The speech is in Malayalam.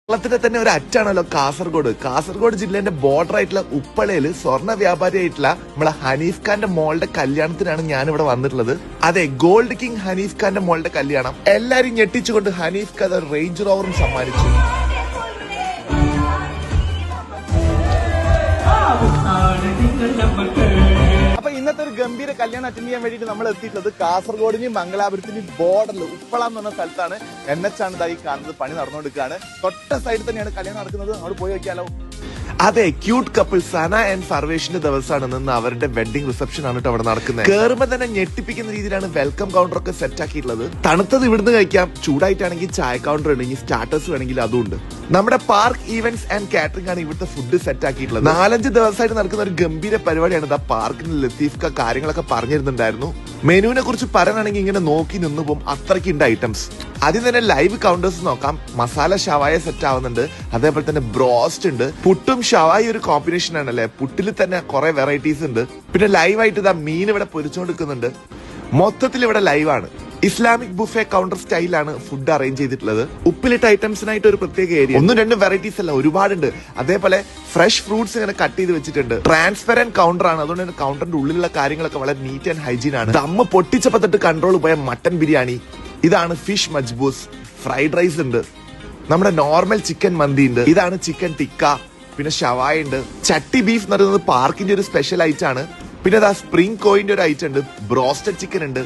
കേരളത്തിന്റെ തന്നെ ഒരു അറ്റാണല്ലോ കാസർഗോഡ്. കാസർഗോഡ് ജില്ലേന്റെ ബോർഡർ ആയിട്ടുള്ള ഉപ്പളയില് സ്വർണ്ണ വ്യാപാരി ആയിട്ടുള്ള നമ്മളെ ഹനീഫ് ഖാന്റെ മോളുടെ കല്യാണത്തിനാണ് ഞാൻ ഇവിടെ വന്നിട്ടുള്ളത്. അതെ, ഗോൾഡ് കിങ് ഹനീഫ് ഖാന്റെ മോളുടെ കല്യാണം. എല്ലാരും ഞെട്ടിച്ചുകൊണ്ട് ഹനീഫ് ഖാൻ ഒരു റേഞ്ച് റോവറും സമ്മാനിച്ചു. അപ്പൊ ഇന്നത്തെ ഒരു ഗംഭീര കല്യാണം അറ്റൻഡ് ചെയ്യാൻ വേണ്ടിയിട്ട് നമ്മൾ എത്തിയിട്ടുള്ളത് കാസർഗോഡിന്റെയും മംഗലാപുരത്തിന്റെയും ബോർഡറിൽ ഉപ്പള എന്ന് പറഞ്ഞ സ്ഥലത്താണ്. NH ആണ് ഇതായി കാണുന്നത്. പണി നടന്നുകൊടുക്കുകയാണ്. തൊട്ട സൈഡിൽ തന്നെയാണ് കല്യാണം നടക്കുന്നത്. അവിടെ പോയി നോക്കിയാലോ. അതെ, ക്യൂട്ട് കപ്പിൾ സന ആൻഡ് ഫർവേഷിന്റെ ദിവസമാണ് നിന്ന് അവരുടെ വെഡിങ് റിസപ്ഷൻ ആണ് കേട്ടോ അവിടെ നടക്കുന്നത്. കേറുമ്പോ തന്നെ ഞെട്ടിപ്പിക്കുന്ന രീതിയിലാണ് വെൽക്കം കൗണ്ടർ ഒക്കെ സെറ്റ് ആക്കിയിട്ടുള്ളത്. തണുത്തത് ഇവിടുന്ന് കഴിക്കാം, ചൂടായിട്ടാണെങ്കിൽ ചായ കൗണ്ടർ ഉണ്ടെങ്കിൽ സ്റ്റാർട്ടേഴ്സ് വേണമെങ്കിൽ അതും ഉണ്ട്. നമ്മുടെ പാർക്ക് ഈവന്റ്സ് ആൻഡ് കാറ്ററിംഗ് ആണ് ഇവിടുത്തെ ഫുഡ് സെറ്റ് ആക്കിയിട്ടുള്ളത്. 4-5 ദിവസമായിട്ട് നടക്കുന്ന ഒരു ഗംഭീര പരിപാടിയാണ്. ഇതാ പാർക്കിൽ ലത്തീഫ് കാര്യങ്ങളൊക്കെ പറഞ്ഞിരുന്നുണ്ടായിരുന്നു. മെനുവിനെ കുറിച്ച് പറയാനാണെങ്കിൽ ഇങ്ങനെ നോക്കി നിന്നു പോകും, അത്രയ്ക്കുണ്ട് ഐറ്റംസ്. ആദ്യം തന്നെ ലൈവ് കൗണ്ടേഴ്സ് നോക്കാം. മസാല ഷവായ സെറ്റ് ആവുന്നുണ്ട്, അതേപോലെ തന്നെ ബ്രോസ്റ്റ് ഉണ്ട്. പുട്ടും ഷവായി ഒരു കോമ്പിനേഷൻ ആണല്ലേ. പുട്ടിൽ തന്നെ കുറെ വെറൈറ്റീസ് ഉണ്ട്. പിന്നെ ലൈവായിട്ട് ഇതാ മീൻ ഇവിടെ പൊരിച്ചുകൊടുക്കുന്നുണ്ട്. മൊത്തത്തിൽ ഇവിടെ ലൈവാണ്. ഇസ്ലാമിക് ബുഫെ കൗണ്ടർ സ്റ്റൈലാണ് ഫുഡ് അറേഞ്ച് ചെയ്തിട്ടുള്ളത്. ഉപ്പിലിട്ട ഐറ്റംസിനായിട്ട് ഒരു പ്രത്യേക ഏരിയ, 1-2 വെറൈറ്റീസ് അല്ല, ഒരുപാടുണ്ട്. അതേപോലെ ഫ്രഷ് ഫ്രൂട്ട്സ് ഇങ്ങനെ കട്ട് ചെയ്ത് വെച്ചിട്ടുണ്ട്. ട്രാൻസ്പെറന്റ് കൗണ്ടർ ആണ്, അതുകൊണ്ട് തന്നെ കൗണ്ടറിന്റെ ഉള്ളിലുള്ള കാര്യങ്ങളൊക്കെ വളരെ നീറ്റ് ആൻഡ് ഹൈജീൻ ആണ്. ദമ്മ് പൊട്ടിച്ചപ്പോ തൊട്ട് കൺട്രോൾ പോയ മട്ടൻ ബിരിയാണി, ഇതാണ് ഫിഷ് മജ്ബൂസ്, ഫ്രൈഡ് റൈസ് ഉണ്ട്, നമ്മുടെ നോർമൽ ചിക്കൻ മന്തി ഉണ്ട്, ഇതാണ് ചിക്കൻ ടിക്ക, പിന്നെ ഷവായ ഉണ്ട്. ചട്ടി ബീഫ് എന്ന് പറയുന്നത് പാർക്കിന്റെ ഒരു സ്പെഷ്യൽ ഐറ്റം ആണ്. പിന്നെ സ്പ്രിംഗ് കോയിന്റെ ഒരു ഐറ്റം ഉണ്ട്, ബ്രോസ്റ്റഡ് ചിക്കൻ ഉണ്ട്.